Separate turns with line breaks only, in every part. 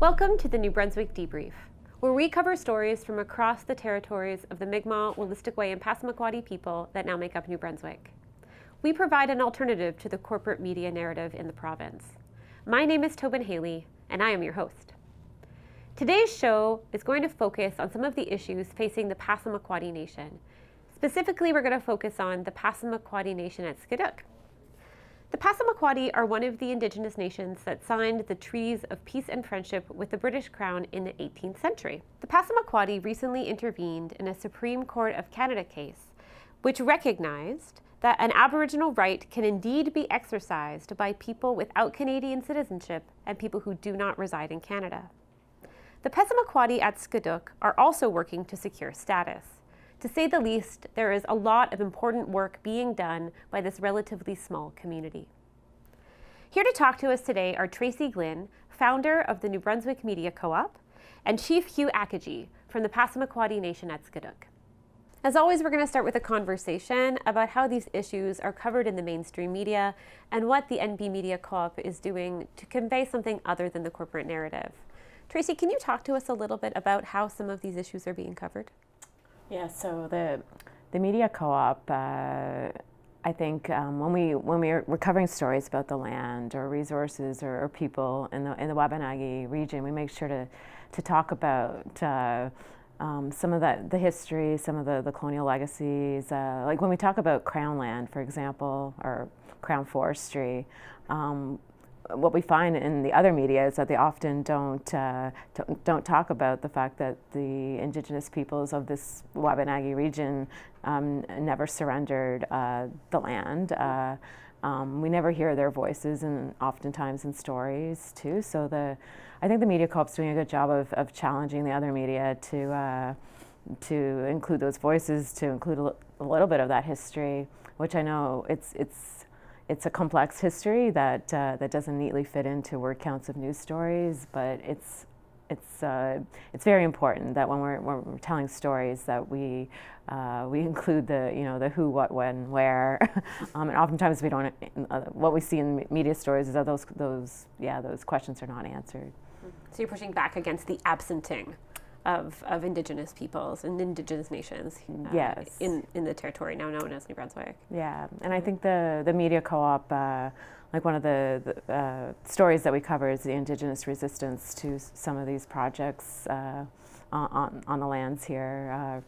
Welcome to the New Brunswick Debrief, where we cover stories from across the territories of the Mi'kmaq, Wolastoqey, and Passamaquoddy people that now make up New Brunswick. We provide an alternative to the corporate media narrative in the province. My name is Tobin Haley, and I am your host. Today's show is going to focus on some of the issues facing the Passamaquoddy Nation. Specifically, we're going to focus on the Passamaquoddy Nation at Skiduk. The Passamaquoddy are one of the Indigenous nations that signed the treaties of peace and friendship with the British Crown in the 18th century. The Passamaquoddy recently intervened in a Supreme Court of Canada case, which recognized that an Aboriginal right can indeed be exercised by people without Canadian citizenship and people who do not reside in Canada. The Passamaquoddy at Skiduk are also working to secure status. To say the least, there is a lot of important work being done by this relatively small community. Here to talk to us today are Tracy Glynn, founder of the New Brunswick Media Co-op, and Chief Hugh Akagi from the Passamaquoddy Nation at Skiduk. As always, we're going to start with a conversation about how these issues are covered in the mainstream media and what the NB Media Co-op is doing to convey something other than the corporate narrative. Tracy, can you talk to us a little bit about how some of these issues are being covered?
Yeah, so the media co-op, I think when we're covering stories about the land or resources or people in the Wabanagi region, we make sure to talk about some of the history, some of the colonial legacies. Like when we talk about Crown land, for example, or Crown forestry, what we find in the other media is that they often don't talk about the fact that the Indigenous peoples of this Wabanagi region never surrendered the land. We never hear their voices, and oftentimes in stories too. So I think the Media Co-op's doing a good job of challenging the other media to include those voices, to include a little bit of that history, which I know it's a complex history that doesn't neatly fit into word counts of news stories, but it's very important that when we're telling stories that we include the who, what, when, where, and oftentimes we don't. What we see in media stories is that those questions are not answered.
So you're pushing back against the absenting of Indigenous peoples and Indigenous nations
yes.
in the territory now known as New Brunswick.
Yeah, and I think the Media Co-op, like one of the stories that we cover is the Indigenous resistance to some of these projects on the lands here.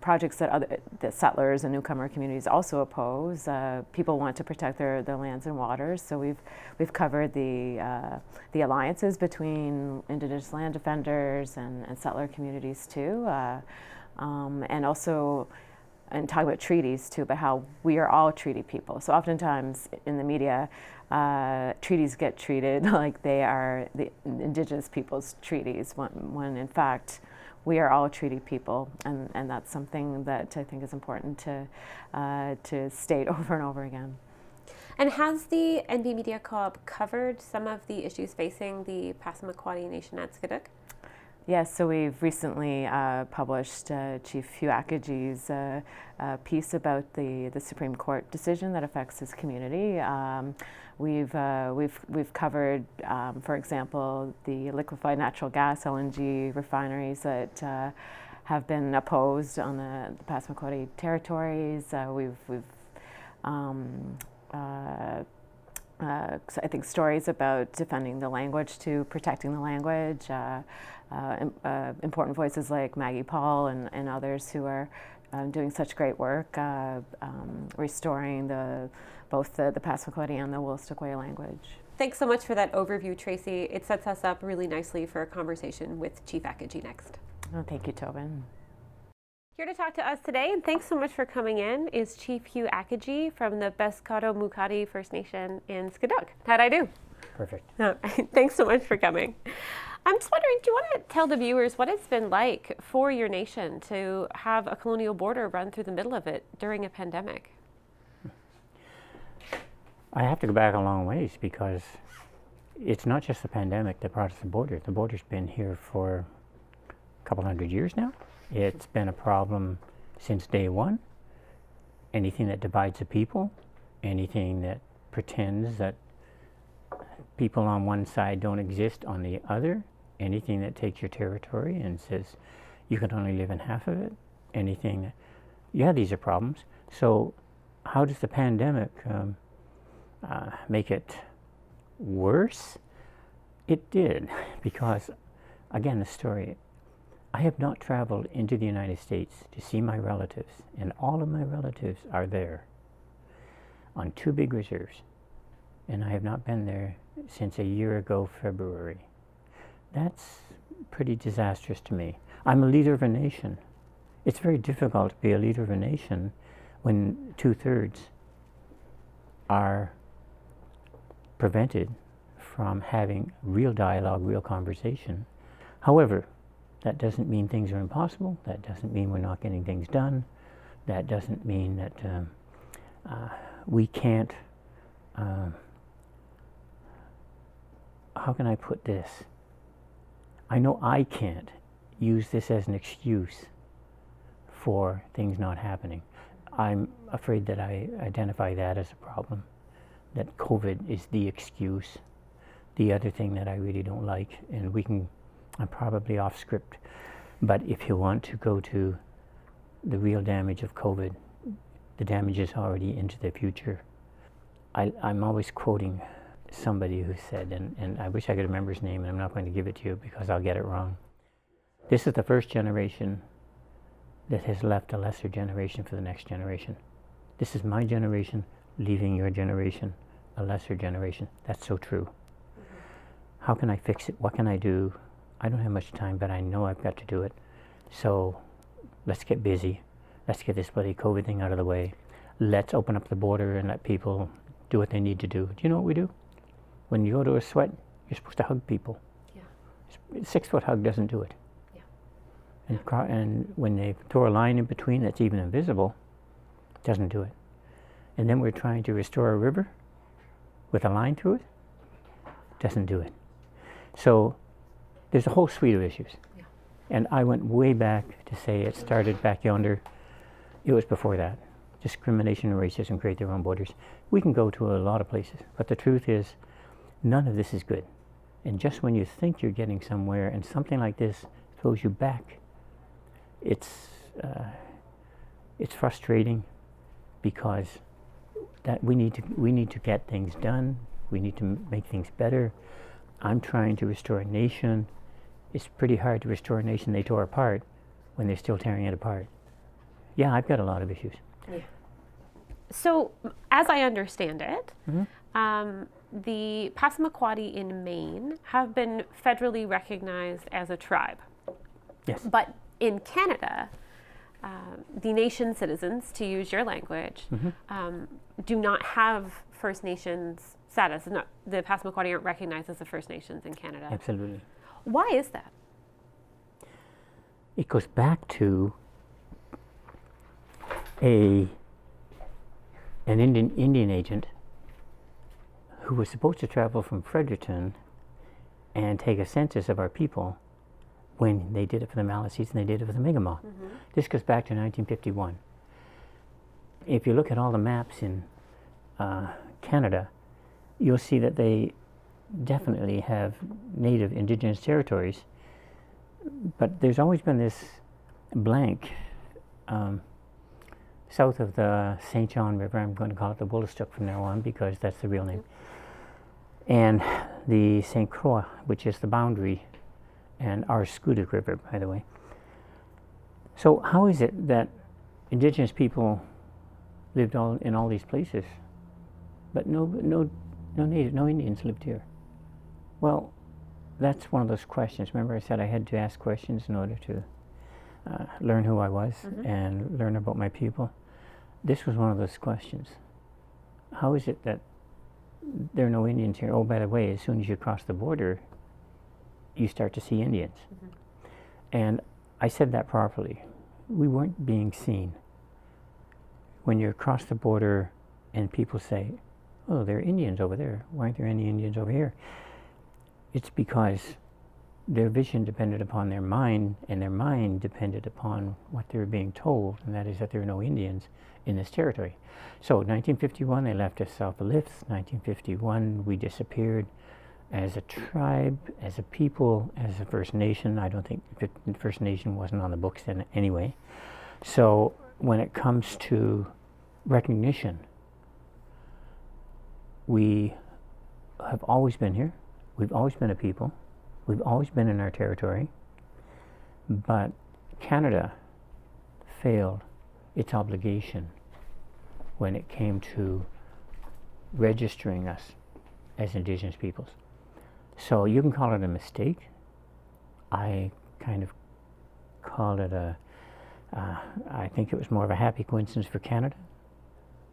Projects that the settlers and newcomer communities also oppose. People want to protect their lands and waters, so we've covered the alliances between Indigenous land defenders and settler communities too, and also talk about treaties too, about how we are all treaty people. So oftentimes in the media, treaties get treated like they are the Indigenous people's treaties, when in fact we are all treaty people, and that's something that I think is important to state over and over again.
And has the NB Media Co-op covered some of the issues facing the Passamaquoddy Nation at Skiduk?
Yes, so we've recently published Chief Hugh Akagi's piece about the Supreme Court decision that affects his community. We've covered, for example, the liquefied natural gas (LNG) refineries that have been opposed on the Passamaquoddy territories. I think stories about defending the language to protecting the language. Important voices like Maggie Paul and others who are doing such great work restoring both the Passamaquoddy and the Wolastoqey language.
Thanks so much for that overview, Tracy. It sets us up really nicely for a conversation with Chief Akagi next.
Oh, thank you, Tobin.
Here to talk to us today, and thanks so much for coming in, is Chief Hugh Akagi from the Peskotomuhkati First Nation in Skiduk. How'd I do?
Perfect.
Thanks so much for coming. I'm just wondering, do you want to tell the viewers what it's been like for your nation to have a colonial border run through the middle of it during a pandemic?
I have to go back a long ways because it's not just the pandemic that brought us the border. The border's been here for a couple hundred years now. It's been a problem since day one. Anything that divides a people, anything that pretends that people on one side don't exist on the other, anything that takes your territory and says you can only live in half of it, anything that, yeah, these are problems. So how does the pandemic make it worse? It did, because, again, the story, I have not traveled into the United States to see my relatives, and all of my relatives are there on 2 big reserves, and I have not been there since a year ago, February. That's pretty disastrous to me. I'm a leader of a nation. It's very difficult to be a leader of a nation when 2/3 are prevented from having real dialogue, real conversation. However, that doesn't mean things are impossible. That doesn't mean we're not getting things done. That doesn't mean that we can't, how can I put this? I know I can't use this as an excuse for things not happening. I'm afraid that I identify that as a problem, that COVID is the excuse. The other thing that I really don't like, and I'm probably off script, but if you want to go to the real damage of COVID, the damage is already into the future. I'm always quoting somebody who said, and I wish I could remember his name, and I'm not going to give it to you because I'll get it wrong. This is the first generation that has left a lesser generation for the next generation. This is my generation leaving your generation a lesser generation. That's so true. How can I fix it? What can I do? I don't have much time, but I know I've got to do it. So let's get busy. Let's get this bloody COVID thing out of the way. Let's open up the border and let people do what they need to do. Do you know what we do? When you go to a sweat, you're supposed to hug people. Yeah. 6-foot hug doesn't do it. Yeah. And when they throw a line in between that's even invisible, it doesn't do it. And then we're trying to restore a river with a line through it, doesn't do it. So there's a whole suite of issues. Yeah. And I went way back to say it started back yonder. It was before that. Discrimination and racism create their own borders. We can go to a lot of places, but the truth is none of this is good. And just when you think you're getting somewhere and something like this throws you back, it's frustrating, because that we need to get things done. We need to make things better. I'm trying to restore a nation. It's pretty hard to restore a nation they tore apart when they're still tearing it apart. Yeah, I've got a lot of issues.
Yeah. So, as I understand it, the Passamaquoddy in Maine have been federally recognized as a tribe.
Yes.
But in Canada, the nation citizens, to use your language, do not have First Nations status. The Passamaquoddy aren't recognized as the First Nations in Canada.
Absolutely.
Why is that?
It goes back to an Indian agent who was supposed to travel from Fredericton and take a census of our people when they did it for the Maliseets and they did it for the Mi'kmaq. This goes back to 1951. If you look at all the maps in Canada, you'll see that they definitely have native indigenous territories, but there's always been this blank south of the St. John River. I'm going to call it the Woolastook from now on because that's the real name. And the St. Croix, which is the boundary, and our Scoodic River, by the way. So how is it that indigenous people lived in all these places, but no Indians lived here? Well, that's one of those questions. Remember I said I had to ask questions in order to learn who I was and learn about my people? This was one of those questions. How is it that there are no Indians here? Oh, by the way, as soon as you cross the border, you start to see Indians. And I said that properly. We weren't being seen. When you cross the border and people say, oh, there are Indians over there, why aren't there any Indians over here? It's because their vision depended upon their mind, and their mind depended upon what they were being told, and that is that there are no Indians in this territory. So 1951, they left us south of Lifts. 1951, we disappeared. as a tribe, as a people, as a First Nation. I don't think the First Nation wasn't on the books then anyway. So when it comes to recognition, we have always been here. We've always been a people. We've always been in our territory. But Canada failed its obligation when it came to registering us as Indigenous peoples. So you can call it a mistake. I kind of call it I think it was more of a happy coincidence for Canada.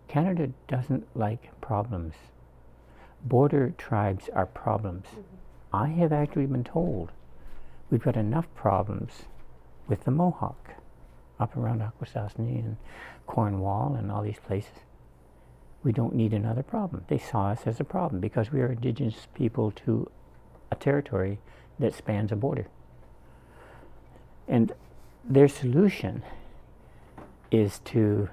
Canada doesn't like problems. Border tribes are problems. I have actually been told we've got enough problems with the Mohawk up around Akwesasne and Cornwall and all these places. We don't need another problem. They saw us as a problem because we are Indigenous people to a territory that spans a border. And their solution is to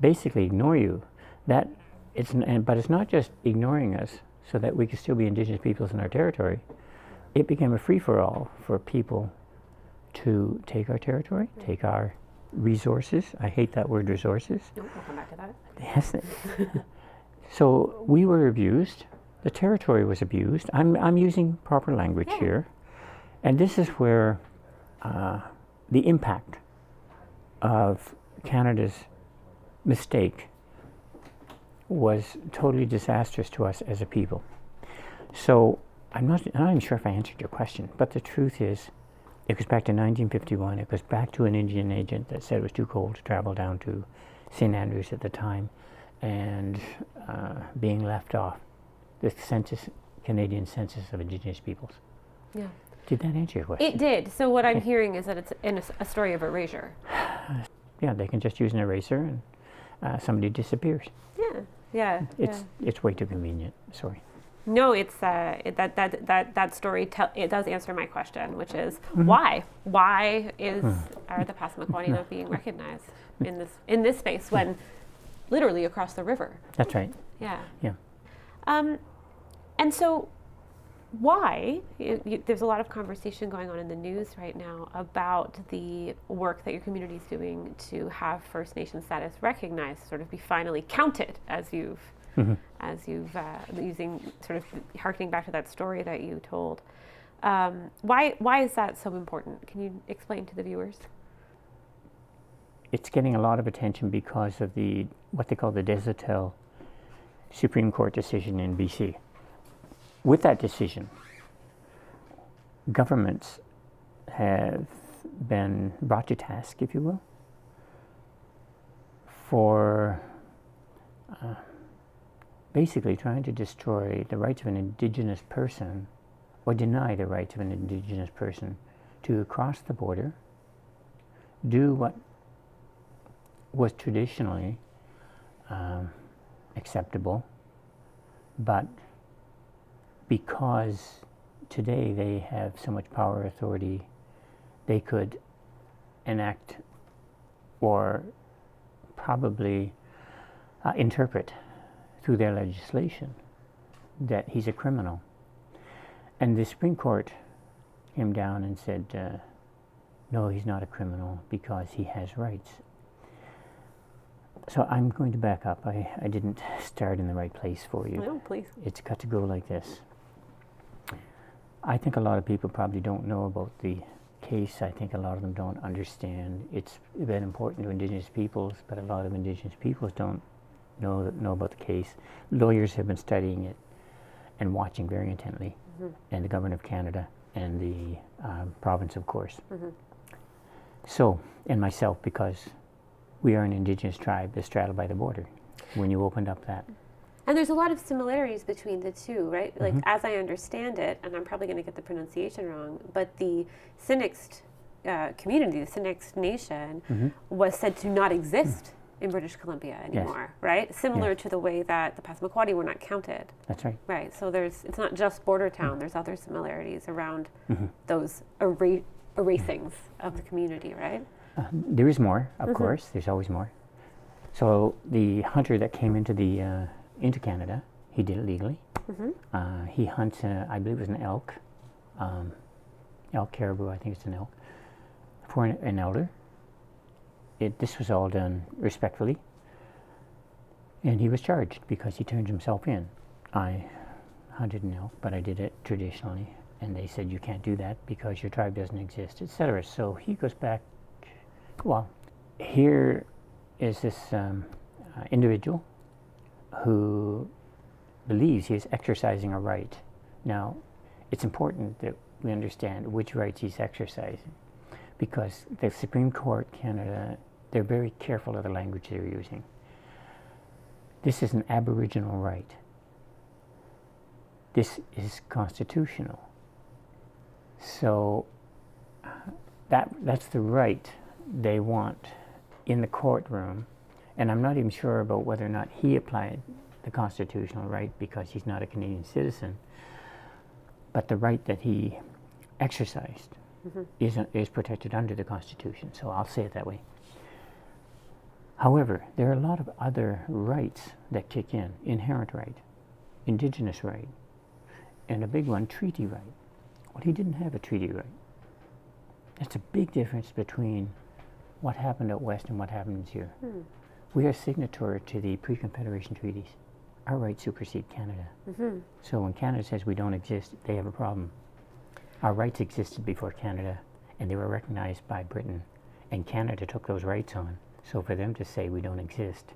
basically ignore you. But it's not just ignoring us so that we can still be Indigenous peoples in our territory. It became a free-for-all for people to take our territory, take our resources. I hate that word, resources.
We'll come back to that.
Yes. So we were abused. The territory was abused. I'm using proper language here. And this is where the impact of Canada's mistake was totally disastrous to us as a people. So I'm not even sure if I answered your question, but the truth is, it goes back to 1951. It goes back to an Indian agent that said it was too cold to travel down to St. Andrews at the time, and being left off the Canadian census of Indigenous peoples.
Yeah.
Did that answer your question?
It did. So what I'm hearing is that it's a story of erasure.
Yeah, they can just use an eraser and somebody disappears.
Yeah.
It's way too convenient. Sorry.
No, it's that story. It does answer my question, which is why? Why are the Passamaquoddy not being recognized in this space when literally across the river?
That's right.
Yeah.
Yeah.
And so, why? There's a lot of conversation going on in the news right now about the work that your community is doing to have First Nation status recognized, sort of be finally counted, as you've using sort of harkening back to that story that you told. Why is that so important? Can you explain to the viewers?
It's getting a lot of attention because of what they call the Desautels Supreme Court decision in BC. With that decision, governments have been brought to task, if you will, for basically trying to destroy the rights of an Indigenous person, or deny the rights of an Indigenous person to cross the border, do what was traditionally acceptable, but because today they have so much power, authority, they could enact or probably interpret through their legislation that he's a criminal. And the Supreme Court came down and said, no, he's not a criminal because he has rights. So I'm going to back up. I didn't start in the right place for you.
No, please.
It's got to go like this. I think a lot of people probably don't know about the case. I think a lot of them don't understand. It's been important to Indigenous peoples, but a lot of Indigenous peoples don't know about the case. Lawyers have been studying it and watching very intently, and the Government of Canada and the province, of course. So, and myself, because we are an Indigenous tribe that's straddled by the border. When you opened up that.
And there's a lot of similarities between the two, right? Like, as I understand it, and I'm probably going to get the pronunciation wrong, but the Sinixt community, the Sinixt Nation, was said to not exist in British Columbia anymore, right? Similar to the way that the Passamaquoddy were not counted.
That's right.
Right. So it's not just border town. There's other similarities around those erasings of the community, right?
There is more, of course. There's always more. So the hunter that came into Canada, he did it legally. He hunts, I believe it was an elk, elk caribou, I think it's an elk, for an elder. This was all done respectfully, and he was charged because he turned himself in. I hunted an elk, but I did it traditionally, and they said you can't do that because your tribe doesn't exist, etc. So he goes back. Well, here is this individual who believes he is exercising a right. Now, it's important that we understand which rights he's exercising, because the Supreme Court, Canada, they're very careful of the language they're using. This is an Aboriginal right. This is constitutional. So that's the right they want in the courtroom, and I'm not even sure about whether or not he applied the constitutional right because he's not a Canadian citizen, but the right that he exercised is protected under the Constitution, so I'll say it that way. However, there are a lot of other rights that kick in. Inherent right, Indigenous right, and a big one, treaty right. Well, he didn't have a treaty right. That's a big difference between what happened out west and what happens here. We are signatory to the pre-Confederation treaties. Our rights supersede Canada. So when Canada says we don't exist, they have a problem. Our rights existed before Canada, and they were recognized by Britain, and Canada took those rights on. So for them to say we don't exist,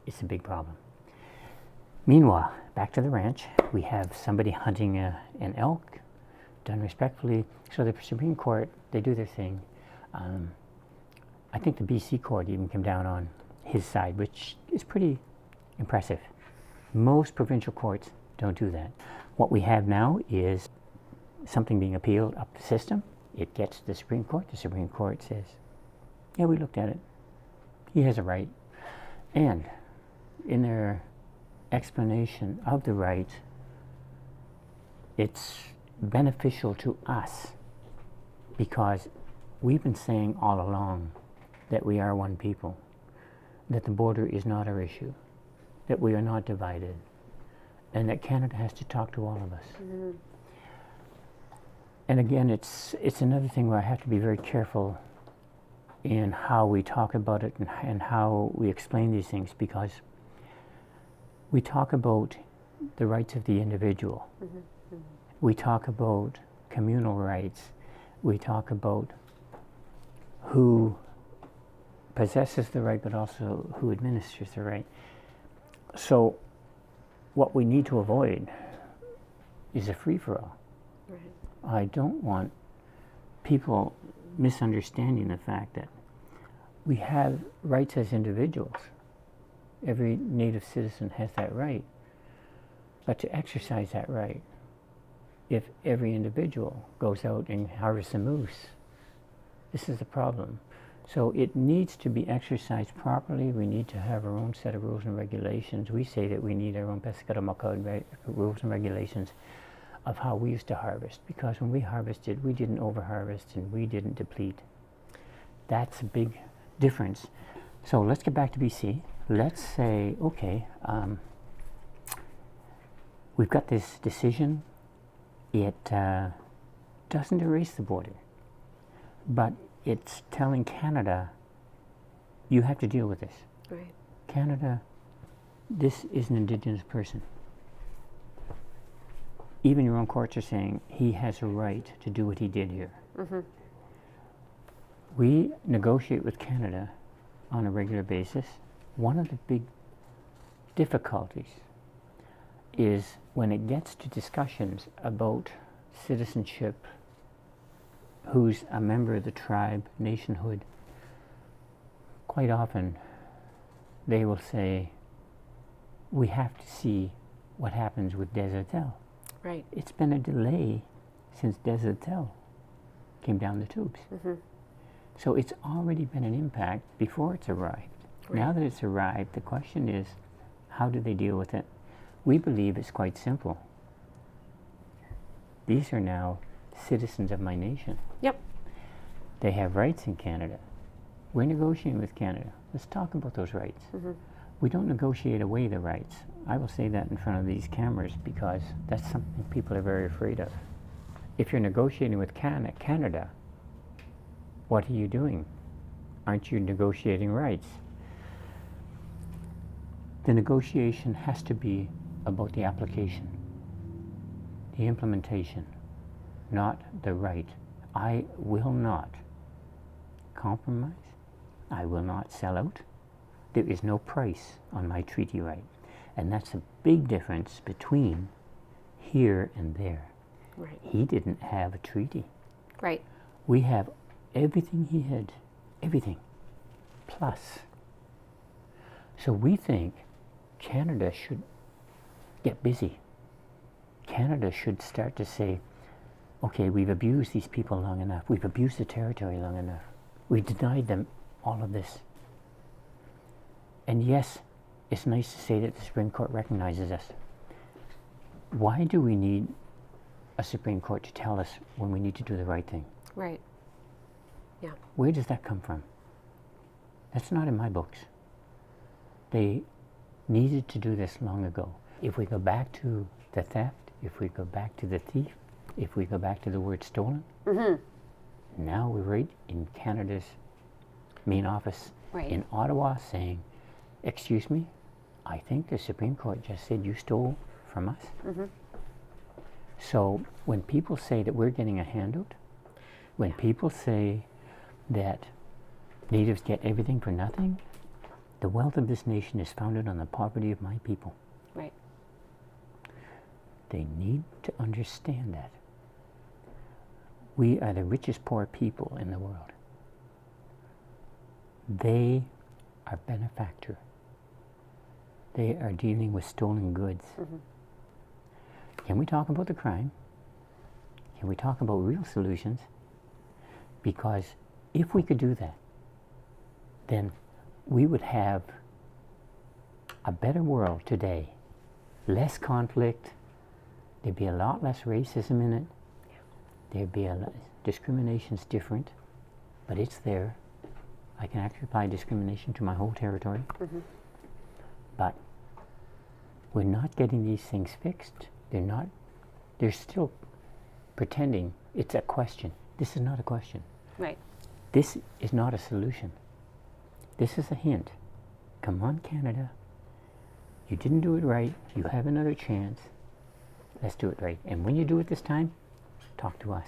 it's a big problem. Meanwhile, back to the ranch, we have somebody hunting an elk, done respectfully. So the Supreme Court, they do their thing. I think the BC court even came down on his side, which is pretty impressive. Most provincial courts don't do that. What we have now is something being appealed up the system. It gets to the Supreme Court. The Supreme Court says, yeah, we looked at it. He has a right. And in their explanation of the right, it's beneficial to us because we've been saying all along that we are one people, that the border is not our issue, that we are not divided, and that Canada has to talk to all of us. And again, it's another thing where I have to be very careful in how we talk about it and how we explain these things, because we talk about the rights of the individual. We talk about communal rights. We talk about who possesses the right, but also who administers the right. So what we need to avoid is a free-for-all. I don't want people misunderstanding the fact that we have rights as individuals. Every Native citizen has that right. But to exercise that right, if every individual goes out and harvests a moose, this is the problem. So it needs to be exercised properly. We need to have our own set of rules and regulations. We say that we need our own Peskotomuhkati rules and regulations of how we used to harvest, because when we harvested, we didn't over-harvest and we didn't deplete. That's a big difference. So let's get back to BC. Let's say, okay, we've got this decision. It doesn't erase the border, but it's telling Canada, you have to deal with this.
Right.
Canada, this is an Indigenous person. Even your own courts are saying he has a right to do what he did here. We negotiate with Canada on a regular basis. One of the big difficulties is when it gets to discussions about citizenship, who's a member of the tribe, nationhood, quite often they will say, we have to see what happens with Desertel.
Right.
It's been a delay since Desertel came down the tubes. So it's already been an impact before it's arrived.
Right.
Now that it's arrived, the question is, how do they deal with it? We believe it's quite simple. These are now citizens of my nation.
Yep.
They have rights in Canada. We're negotiating with Canada. Let's talk about those rights. We don't negotiate away the rights. I will say that in front of these cameras because that's something people are very afraid of. If you're negotiating with Canada, what are you doing? Aren't you negotiating rights? The negotiation has to be about the application, the implementation, not the right. I will not compromise. I will not sell out. There is no price on my treaty right. And that's a big difference between here and there.
Right.
He didn't have a treaty.
Right.
We have everything he had, everything, plus. So we think Canada should get busy. Canada should start to say, okay, we've abused these people long enough. We've abused the territory long enough. We denied them all of this. And yes, it's nice to say that the Supreme Court recognizes us. Why do we need a Supreme Court to tell us when we need to do the right thing?
Right. Yeah.
Where does that come from? That's not in my books. They needed to do this long ago. If we go back to the theft, if we go back to the thief, if we go back to the word stolen, now we're right in Canada's main office in Ottawa saying, excuse me, I think the Supreme Court just said you stole from us. So when people say that we're getting a handout, when people say that natives get everything for nothing, the wealth of this nation is founded on the poverty of my people.
Right.
They need to understand that. We are the richest poor people in the world. They are benefactor. They are dealing with stolen goods. Can we talk about the crime? Can we talk about real solutions? Because if we could do that, then we would have a better world today. Less conflict. There'd be a lot less racism in it. There'd be discrimination's different, but it's there. I can actually apply discrimination to my whole territory. But we're not getting these things fixed. They're still pretending it's a question. This is not a question.
Right.
This is not a solution. This is a hint. Come on, Canada. You didn't do it right. You have another chance. Let's do it right. And when you do it this time, talk to us.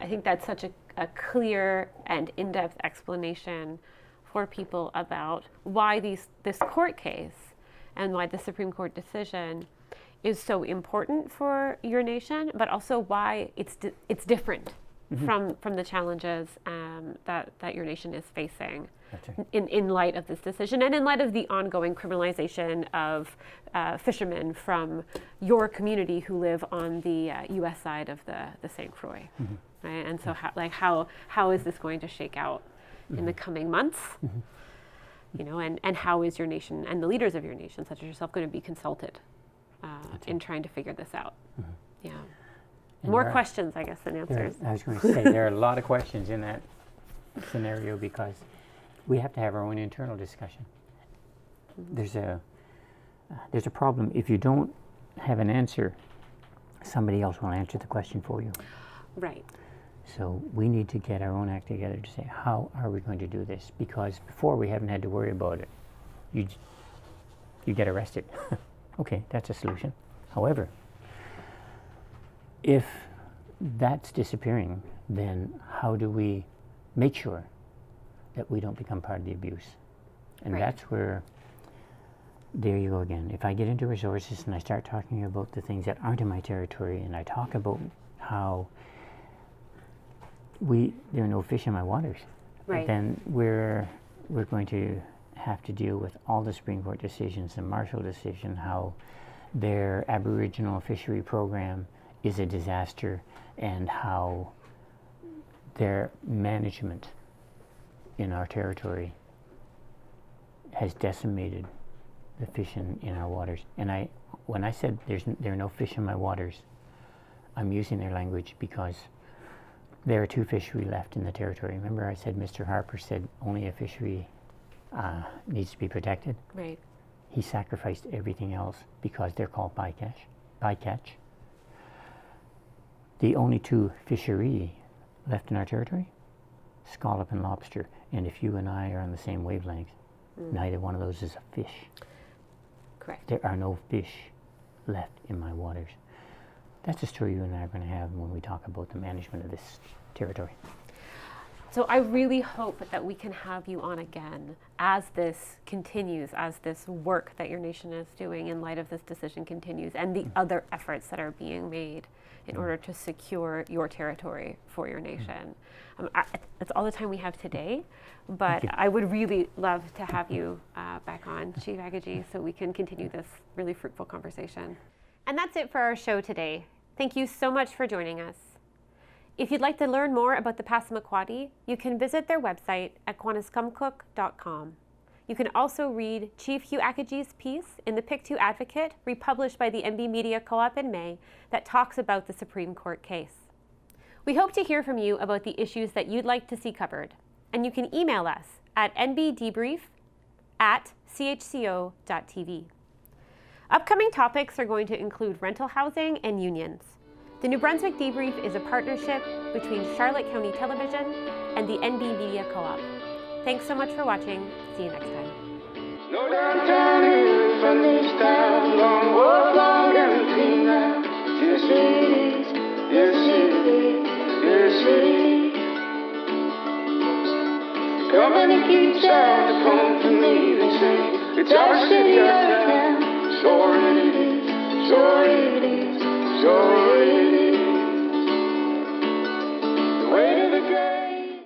I think that's such a clear and in-depth explanation for people about why this court case and why the Supreme Court decision is so important for your nation, but also why it's different from the challenges that your nation is facing.
That's right.
In light of this decision and in light of the ongoing criminalization of fishermen from your community who live on the U.S. side of the St. Croix. Right? And so how is this going to shake out in the coming months? You know, and how is your nation and the leaders of your nation, such as yourself, going to be consulted in trying to figure this out? Yeah.
And
More questions, I guess, than answers.
I was going to say, there are a lot of questions in that scenario because we have to have our own internal discussion. There's a problem. If you don't have an answer, somebody else will answer the question for you.
Right.
So we need to get our own act together to say, how are we going to do this? Because before we haven't had to worry about it. You get arrested. Okay, that's a solution. However, if that's disappearing, then how do we make sure that we don't become part of the abuse? And that's where, there you go again. If I get into resources and I start talking about the things that aren't in my territory, and I talk about how there are no fish in my waters, then we're going to have to deal with all the Supreme Court decisions, the Marshall decision, how their Aboriginal fishery program is a disaster, and how their management in our territory has decimated the fish in our waters. And when I said there are no fish in my waters, I'm using their language because there are 2 fishery left in the territory. Remember I said Mr. Harper said only a fishery needs to be protected.
Right.
He sacrificed everything else because they're called bycatch. The only two fishery left in our territory, scallop and lobster. And if you and I are on the same wavelength, neither one of those is a fish.
Correct.
There are no fish left in my waters. That's a story you and I are going to have when we talk about the management of this territory.
So I really hope that we can have you on again as this continues, as this work that your nation is doing in light of this decision continues, and the other efforts that are being made in order to secure your territory for your nation. That's all the time we have today, but I would really love to have you back on, Chief Akagi, so we can continue this really fruitful conversation. And that's it for our show today. Thank you so much for joining us. If you'd like to learn more about the Passamaquoddy, you can visit their website at quanaskumcook.com. You can also read Chief Hugh Akagi's piece in the Pictou Advocate, republished by the NB Media Co-op in May, that talks about the Supreme Court case. We hope to hear from you about the issues that you'd like to see covered, and you can email us at nbdebrief@chco.tv. Upcoming topics are going to include rental housing and unions. The New Brunswick Debrief is a partnership between Charlotte County Television and the NB Media Co-op. Thanks so much for watching. See you next time.
No downtown here from this town, long walk, long and between now. Yes, it is, yes, it is, yes, it is. Company keeps out the phone to me, they say, it's our city, our town. Sure it is, sure it is, sure it is.